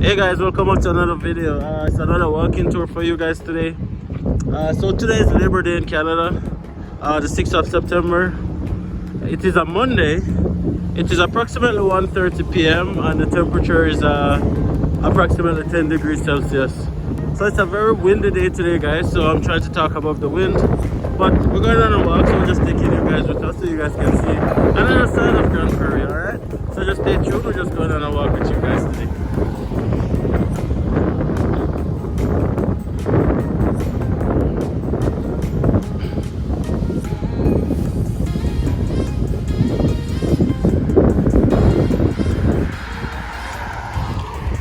Hey guys, welcome back to another video. It's another walking tour for you guys today. So today is Labor Day in Canada, the 6th of September. It is a Monday. It is approximately 1:30 p.m. and the temperature is approximately 10 degrees Celsius. So it's a very windy day today, guys. So I'm trying to talk above the wind, but we're going on a walk, so we're just taking you guys with us so you guys can see another side of Grande Prairie. All right. So just stay tuned. We're just going on a walk with you guys today.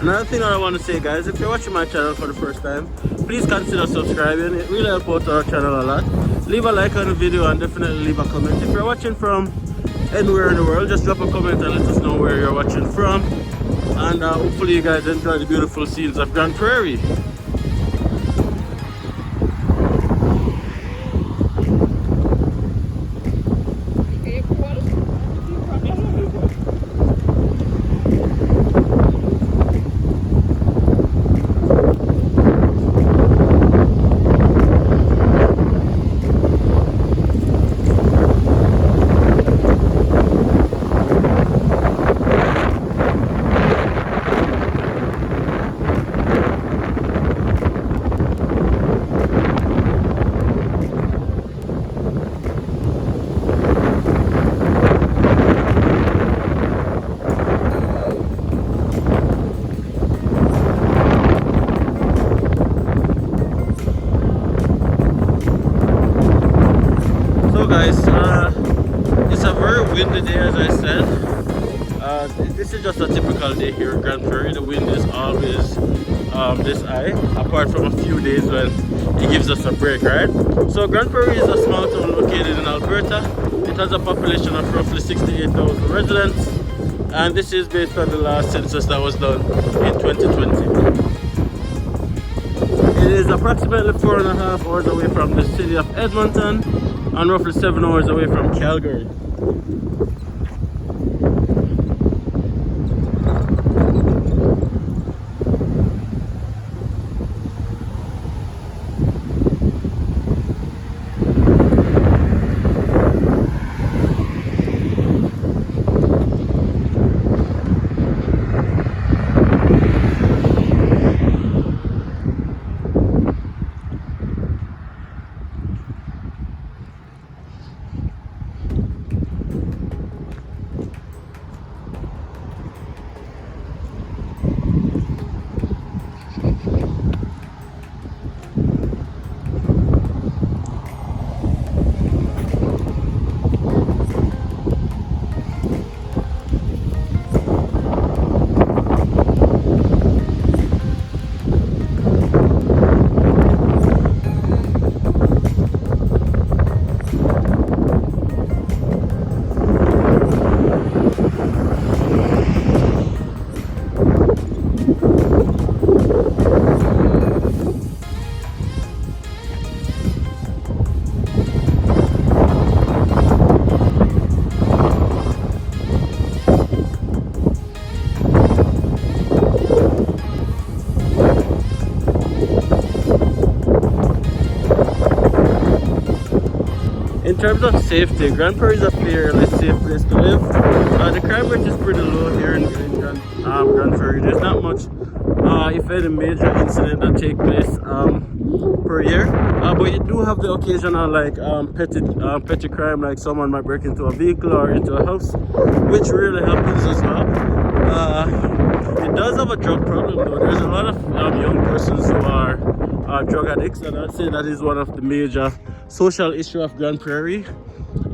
Another thing that I want to say, guys, if you're watching my channel for the first time, please consider subscribing. It really helps out our channel a lot. Leave a like on the video and definitely leave a comment. If you're watching from anywhere in the world, just drop a comment and let us know where you're watching from. And hopefully you guys enjoy the beautiful scenes of Grande Prairie. Guys, it's a very windy day, as I said. This is just a typical day here in Grande Prairie. The wind is always this high, apart from a few days when it gives us a break, right? So Grande Prairie is a small town located in Alberta. It has a population of roughly 68,000 residents, and this is based on the last census that was done in 2020. It is approximately 4.5 hours away from the city of Edmonton and roughly 7 hours away from Calgary. In terms of safety, Grande Prairie is a fairly safe place to live. The crime rate is pretty low here in Grande Prairie. There's not much, if any, major incident that take place per year. But you do have the occasional like petty crime, like someone might break into a vehicle or into a house, which really happens as well. It does have a drug problem though. There's a lot of young persons who are drug addicts, and I'd say that is one of the major social issue of Grande Prairie.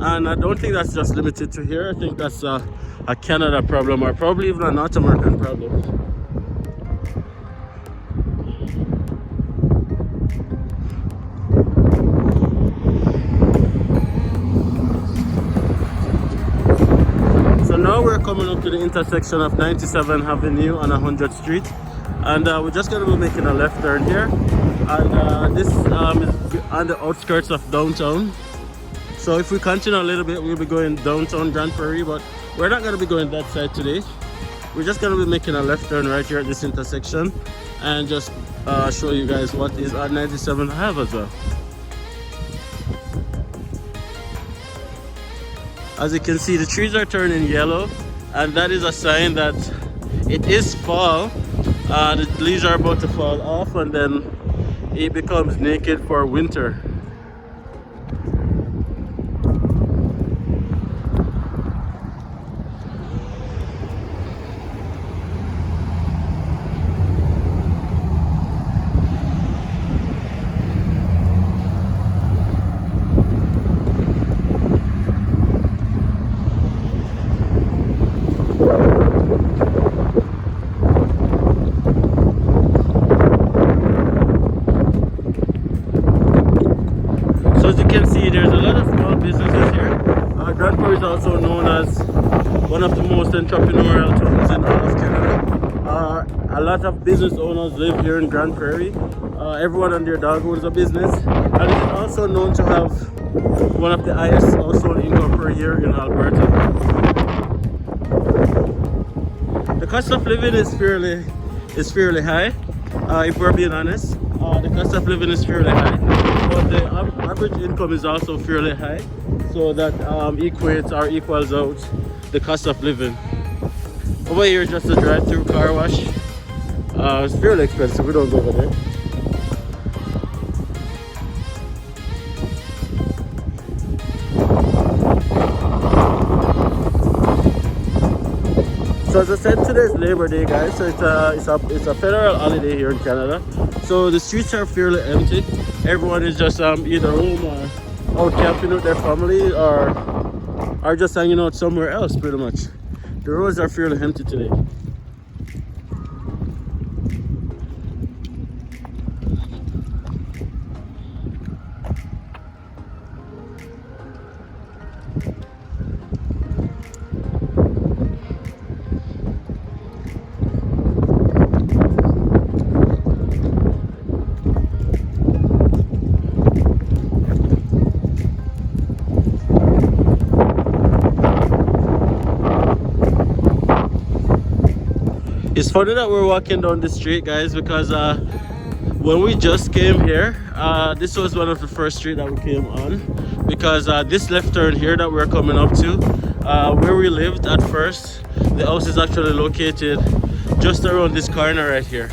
And I don't think that's just limited to here. I think that's a Canada problem, or probably even a North American problem. So now we're coming up to the intersection of 97 Avenue and 100th Street, and we're just going to be making a left turn here, and this is on the outskirts of downtown. So if we continue a little bit, we'll be going downtown Grande Prairie, but we're not going to be going that side today. we're just gonna be making a left turn right here at this intersection and just show you guys what is at 97 have as well. As you can see, the trees are turning yellow, and that is a sign that it is fall. The leaves are about to fall off, and then it becomes naked for winter. So as you can see, there's a lot of small businesses here. Grande Prairie is also known as one of the most entrepreneurial towns in all of Canada. A lot of business owners live here in Grande Prairie. Everyone and their dog owns a business, and it is also known to have one of the highest household income per year in Alberta. The cost of living is fairly high. If we're being honest, the cost of living is fairly high, but the average income is also fairly high, so that equates or equals out the cost of living. Over here is just a drive-through car wash. It's fairly expensive. We don't go over there. So as I said, today is Labor Day, guys. So it's a federal holiday here in Canada. So the streets are fairly empty. Everyone is just either home or out camping with their family, or just hanging out somewhere else. Pretty much, the roads are fairly empty today. It's funny that we're walking down the street, guys, because when we just came here, this was one of the first streets that we came on, because this left turn here that we're coming up to, where we lived at first, the house is actually located just around this corner right here.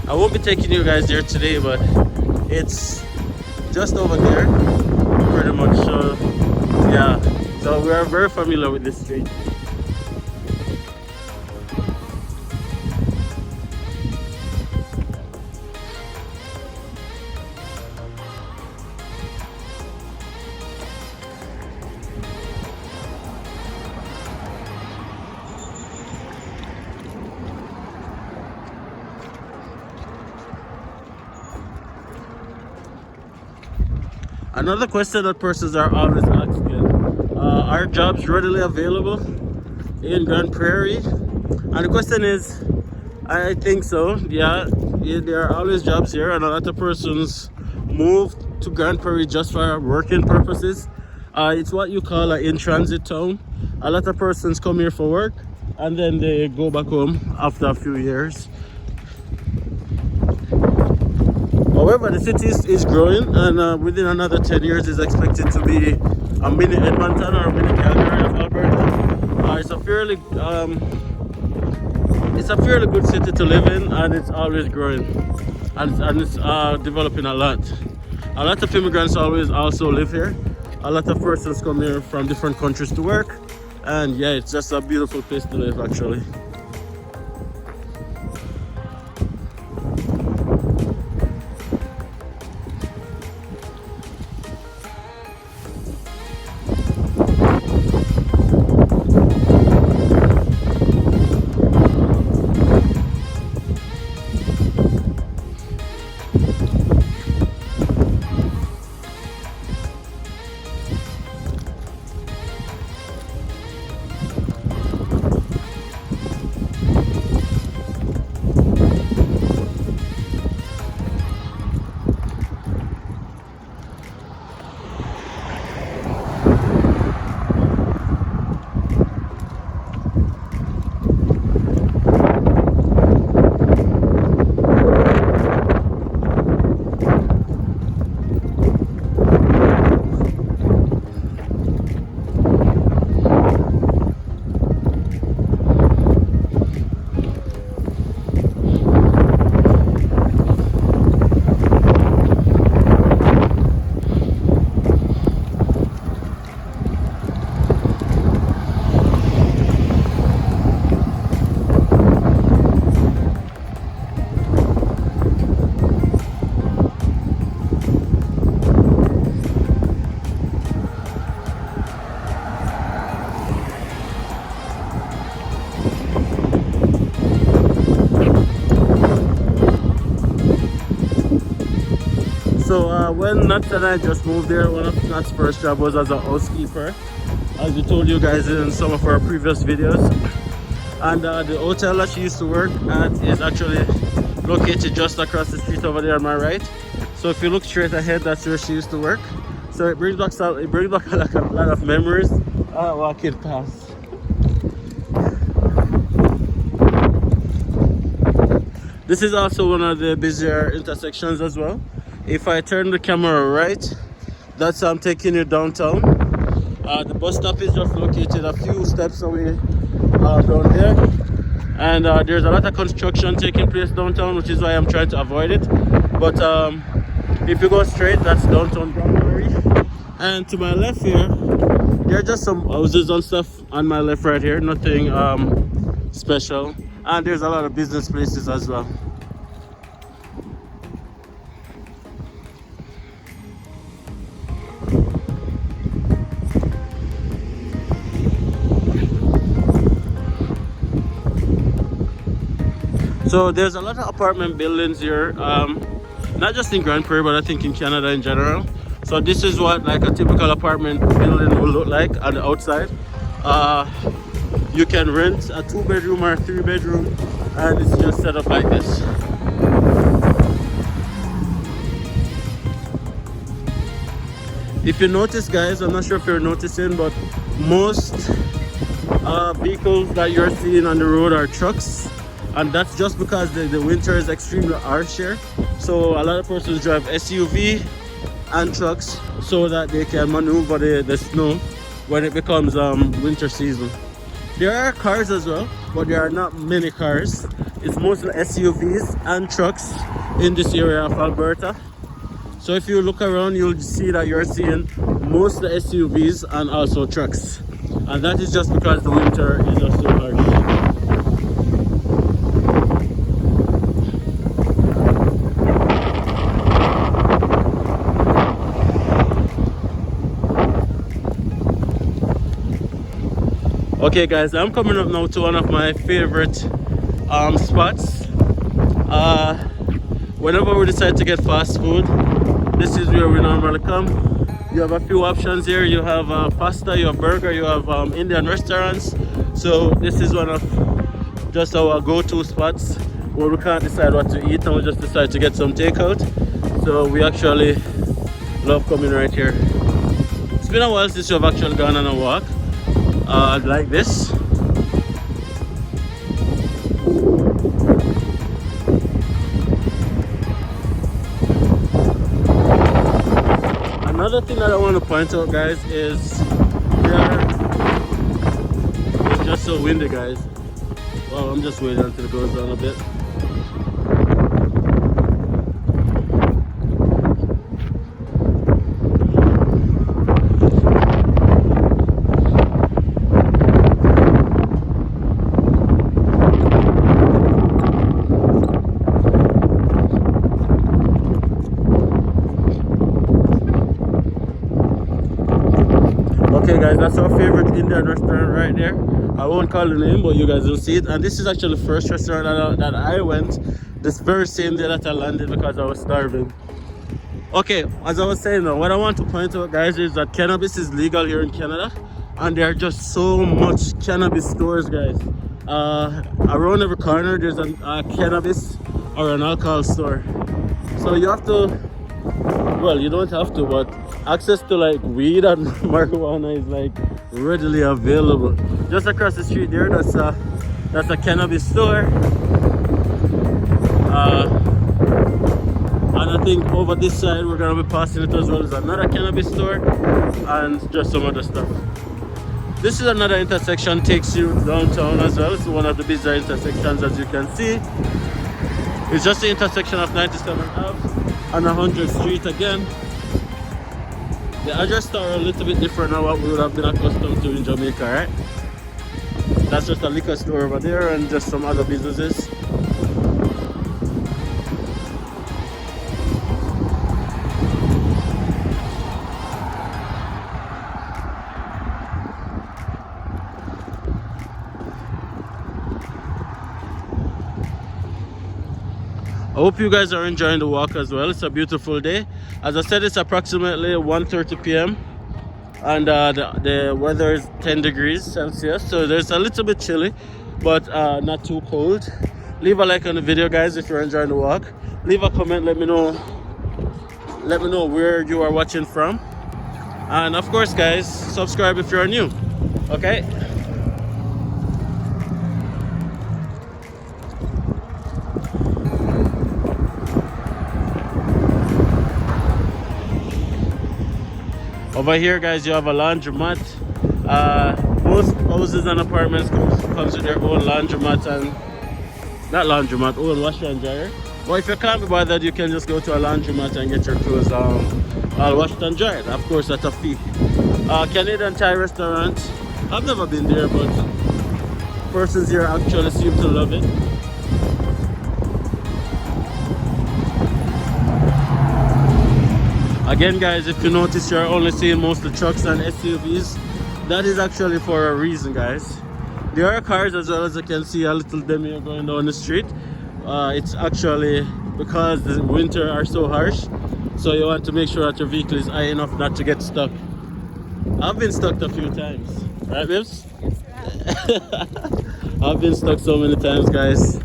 I won't be taking you guys there today, but it's just over there, pretty much. So yeah, so we are very familiar with this street. Another question that persons are always asking, are jobs readily available in Grande Prairie? And the question is, I think so. Yeah, there are always jobs here, and a lot of persons move to Grande Prairie just for working purposes. It's what you call an in-transit town. A lot of persons come here for work, and then they go back home after a few years. However, the city is growing, and within another 10 years is expected to be a mini Edmonton or a mini Calgary of Alberta. It's a fairly good city to live in, and it's always growing, and it's developing a lot. A lot of immigrants always also live here. A lot of persons come here from different countries to work, and yeah, it's just a beautiful place to live actually. when Nats and I just moved there, one of Nat's first job was as a housekeeper, as we told you guys in some of our previous videos. And the hotel that she used to work at is actually located just across the street over there on my right. So if you look straight ahead, that's where she used to work. So it brings back like a lot of memories walking past. This is also one of the busier intersections as well. If I turn the camera right, that's I'm taking you downtown. The bus stop is just located a few steps away down there. And there's a lot of construction taking place downtown, which is why I'm trying to avoid it. But if you go straight, that's downtown Grande Prairie. And to my left here, there are just some houses and stuff on my left right here, nothing special. And there's a lot of business places as well. So there's a lot of apartment buildings here, not just in Grande Prairie, but I think in Canada in general. So this is what like a typical apartment building will look like on the outside. You can rent a 2-bedroom or a 3-bedroom, and it's just set up like this. If you notice, guys, I'm not sure if you're noticing, but most vehicles that you're seeing on the road are trucks. And that's just because the winter is extremely harsh here. So a lot of persons drive SUV and trucks so that they can maneuver the snow when it becomes winter season. There are cars as well, but there are not many cars. It's mostly SUVs and trucks in this area of Alberta. So if you look around, you'll see that you're seeing mostly SUVs and also trucks. And that is just because the winter is just so harsh. Okay guys, I'm coming up now to one of my favorite spots. Whenever we decide to get fast food, this is where we normally come. You have a few options here. You have pasta, you have burger, you have Indian restaurants. So this is one of just our go-to spots where we can't decide what to eat and we just decide to get some takeout. So we actually love coming right here. It's been a while since you've actually gone on a walk like this. Another thing that I want to point out, guys, is it's just so windy, guys. Well, I'm just waiting until it goes down a bit. Okay guys, that's our favorite Indian restaurant right there. I won't call the name, but you guys will see it. And this is actually the first restaurant that I went this very same day that I landed because I was starving. Okay, as I was saying now, what I want to point out, guys, is that cannabis is legal here in Canada. And there are just so much cannabis stores, guys. Around every corner there's a cannabis or an alcohol store. So you have to, well, you don't have to, but access to like weed and marijuana is like readily available. Just across the street there, that's a cannabis store. And I think over this side we're gonna be passing it as well as another cannabis store and just some other stuff. This is another intersection, takes you downtown as well. It's one of the busier intersections, as you can see. It's just the intersection of 97th Ave and 100th Street again. The address are a little bit different than what we would have been accustomed to in Jamaica, right? That's just a liquor store over there and just some other businesses. hope you guys are enjoying the walk as well. It's a beautiful day. As I said, it's approximately 1:30 p.m. and the weather is 10 degrees Celsius, so there's a little bit chilly, but not too cold. Leave a like on the video, guys, if you're enjoying the walk. Leave a comment, let me know where you are watching from, and of course, guys, subscribe if you're new. Okay, over here, guys, you have a laundromat. Most houses and apartments comes with their own laundromat and own washer and dryer. Or if you can't be bothered, you can just go to a laundromat and get your clothes all washed and dried. Of course, at a fee. Canadian Thai restaurant. I've never been there, but persons here actually seem to love it. Again, guys, if you notice, you're only seeing mostly trucks and SUVs. That is actually for a reason, guys. There are cars as well, as you can see a little demi going down the street. It's actually because the winter are so harsh, so you want to make sure that your vehicle is high enough not to get stuck. I've been stuck a few times, right, Bibbs? I've been stuck so many times, guys.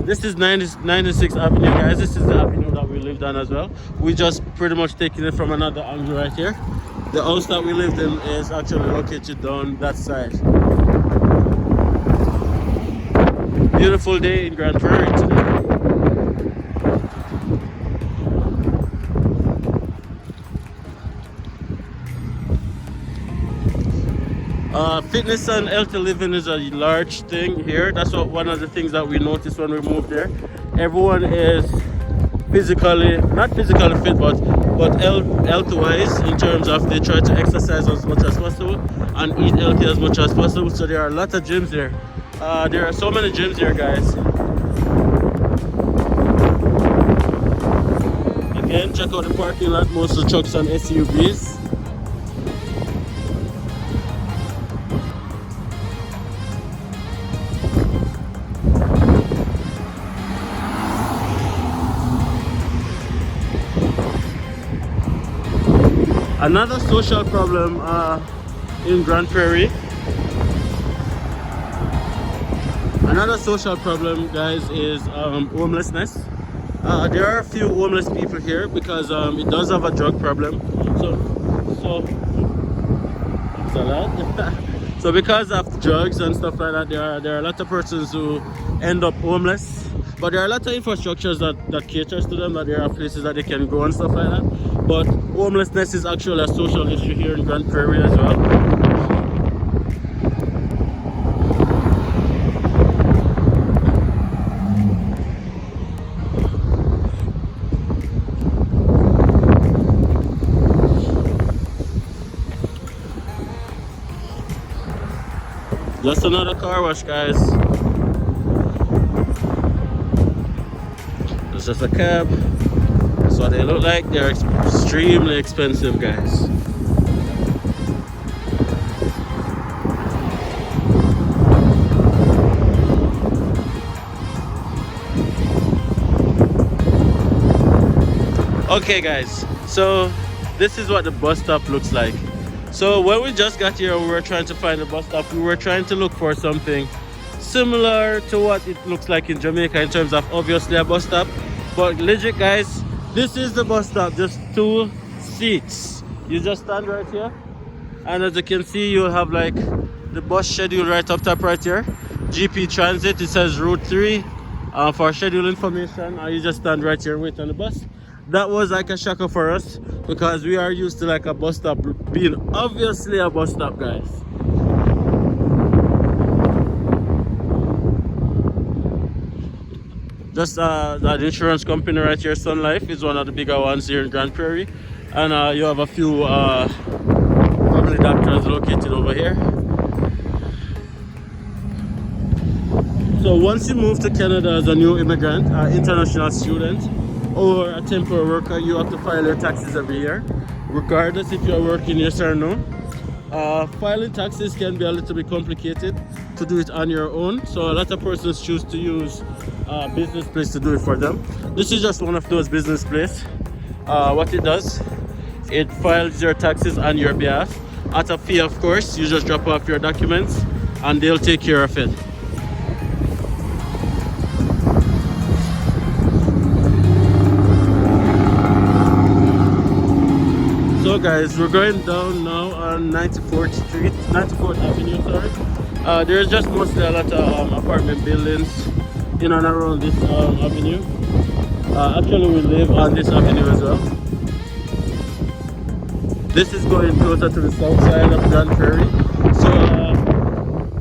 This is 96th Avenue, guys. This is the avenue that we lived on as well. We just pretty much taking it from another angle right here. The house that we lived in is actually located down that side. Beautiful day in Grande Prairie today. Fitness and healthy living is a large thing here. That's one of the things that we noticed when we moved there. Everyone is not physically fit, but health-wise, in terms of they try to exercise as much as possible and eat healthy as much as possible. So there are a lot of gyms there. There are so many gyms here, guys. Again, check out the parking lot, most of the trucks and SUVs. Another social problem in Grande Prairie. Another social problem, guys, is homelessness. There are a few homeless people here because it does have a drug problem. So it's a lot. So because of drugs and stuff like that, there are a lot of persons who end up homeless. But there are a lot of infrastructures that caters to them, that there are places that they can go and stuff like that. But homelessness is actually a social issue here in Grande Prairie as well. Just another car wash, guys. It's just a cab. That's what they look like. They're extremely expensive, guys. Okay, guys, so this is what the bus stop looks like. So when we just got here, we were trying to find a bus stop. We were trying to look for something similar to what it looks like in Jamaica in terms of obviously a bus stop. But legit, guys, this is the bus stop, just 2 seats. You just stand right here, and as you can see, you'll have like the bus schedule right up top right here. GP Transit, it says Route 3 for schedule information, and you just stand right here and wait on the bus. That was like a shocker for us because we are used to like a bus stop being obviously a bus stop, guys. Just that insurance company right here, Sun Life, is one of the bigger ones here in Grande Prairie, and you have a few family doctors located over here. So once you move to Canada as a new immigrant, international student, or a temporary worker, you have to file your taxes every year, regardless if you're working, yes or no. Filing taxes can be a little bit complicated to do it on your own, so a lot of persons choose to use business place to do it for them. This is just one of those business place. What it does, it files your taxes on your behalf at a fee. Of course, you just drop off your documents and they'll take care of it. So guys, we're going down now on 94th Street, 94th Avenue, sorry. There's just mostly a lot of apartment buildings in and around this avenue. Actually, we live on this avenue as well. This is going closer to the south side of Grande Prairie. So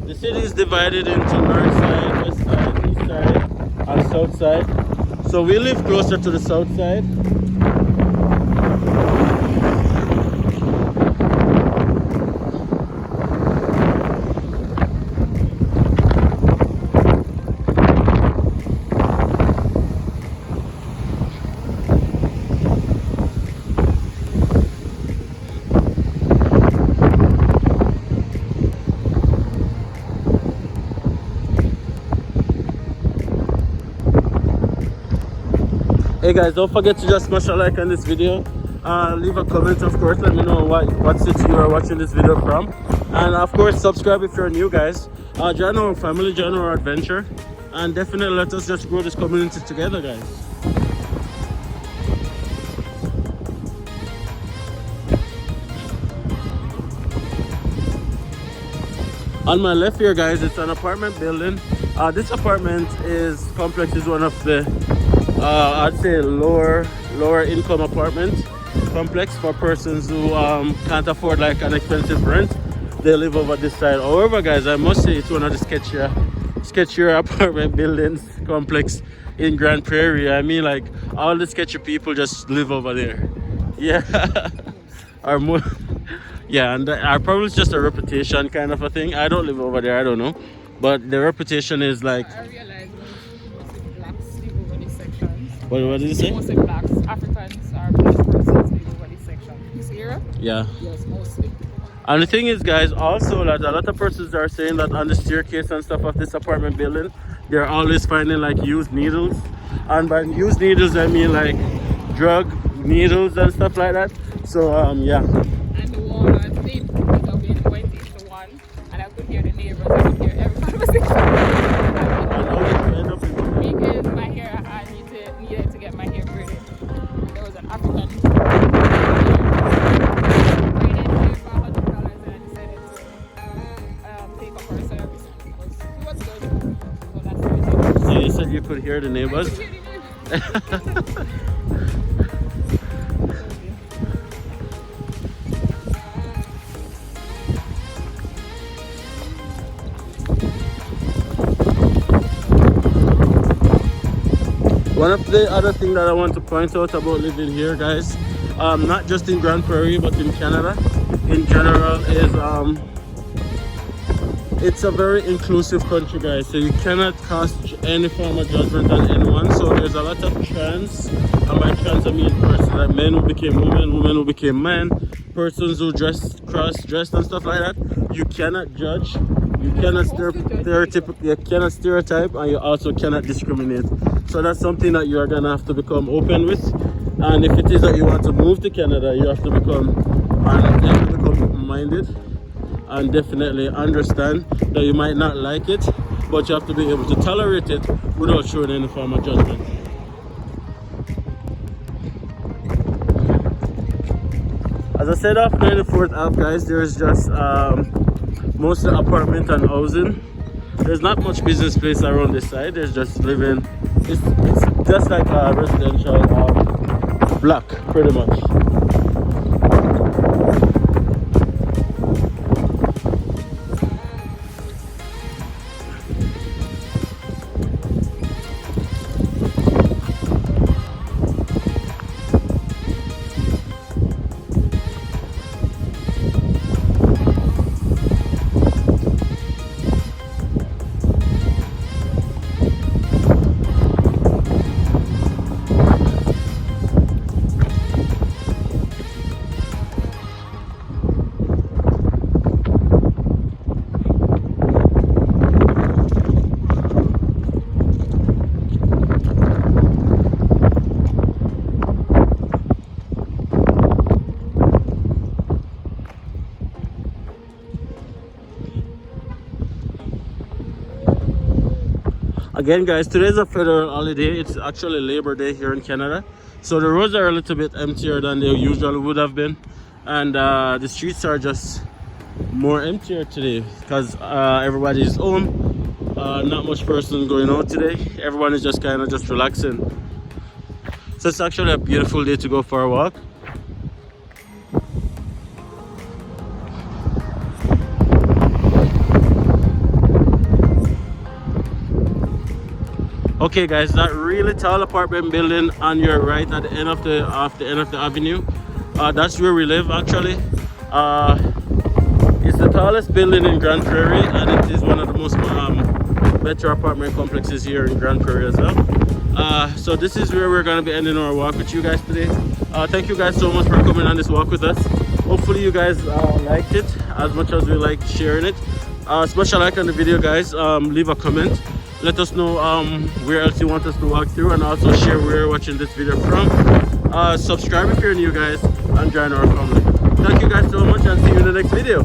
the city is divided into north side, west side, east side, and south side. So we live closer to the south side. Hey guys, don't forget to just smash a like on this video. Leave a comment, of course. Let me know what city you are watching this video from. And of course, subscribe if you're new, guys. Join our family, join our adventure. And definitely let us just grow this community together, guys. On my left here, guys, it's an apartment building. This apartment complex is one of the I'd say lower income apartment complex for persons who can't afford like an expensive rent. They live over this side. However, guys, I must say it's one of the sketchier apartment buildings complex in Grande Prairie. I mean, like, all the sketchy people just live over there. Yeah. Or more. Yeah, and probably it's just a reputation kind of a thing. I don't live over there, I don't know, but the reputation is like. I realize mostly blacks live over these sections. What did you say? Mostly blacks, Africans or black persons live over this section. This area? Yeah. Yes, mostly. And the thing is, guys, also that a lot of persons are saying that on the staircase and stuff of this apartment building, they're always finding like used needles. And by used needles, I mean like drug needles and stuff like that. So yeah. And the one I think of being went into one, and I could hear the neighbors, I could hear every conversation. Because my hair, I needed to get my hair braided. There was an African braided hair for $100, and I decided to take up her service. It was good. So that's what So you said you could hear the neighbors? I could hear the neighbors. One of the other things that I want to point out about living here, guys, not just in Grande Prairie but in Canada in general, is it's a very inclusive country, guys. So you cannot cast any form of judgment on anyone. So there's a lot of trans, and by trans I mean persons like men who became women, women who became men, persons who cross-dressed and stuff like that. You cannot judge. You cannot stereotype, and you also cannot discriminate. So that's something that you are gonna have to become open with. And if it is that you want to move to Canada, you have to become open-minded and definitely understand that you might not like it, but you have to be able to tolerate it without showing any form of judgment. As I said, off 94th Ave, guys, there's just mostly apartment and housing. There's not much business place around this side. There's just living. It's just like a residential block, pretty much. Again, guys, today is a federal holiday. It's actually Labor Day here in Canada. So the roads are a little bit emptier than they usually would have been. And the streets are just more emptier today because everybody's home. Not much person going out today. Everyone is just kind of just relaxing. So it's actually a beautiful day to go for a walk. Okay, guys, that really tall apartment building on your right at the end of the avenue, that's where we live actually. It's the tallest building in Grande Prairie, and it is one of the most better apartment complexes here in Grande Prairie as well. So this is where we're going to be ending our walk with you guys today. Thank you guys so much for coming on this walk with us. Hopefully you guys liked it as much as we liked sharing it. Smash a like on the video, guys. Leave a comment. Let us know where else you want us to walk through, and also share where you're watching this video from. Subscribe if you're new, guys, and join our family. Thank you guys so much, and see you in the next video.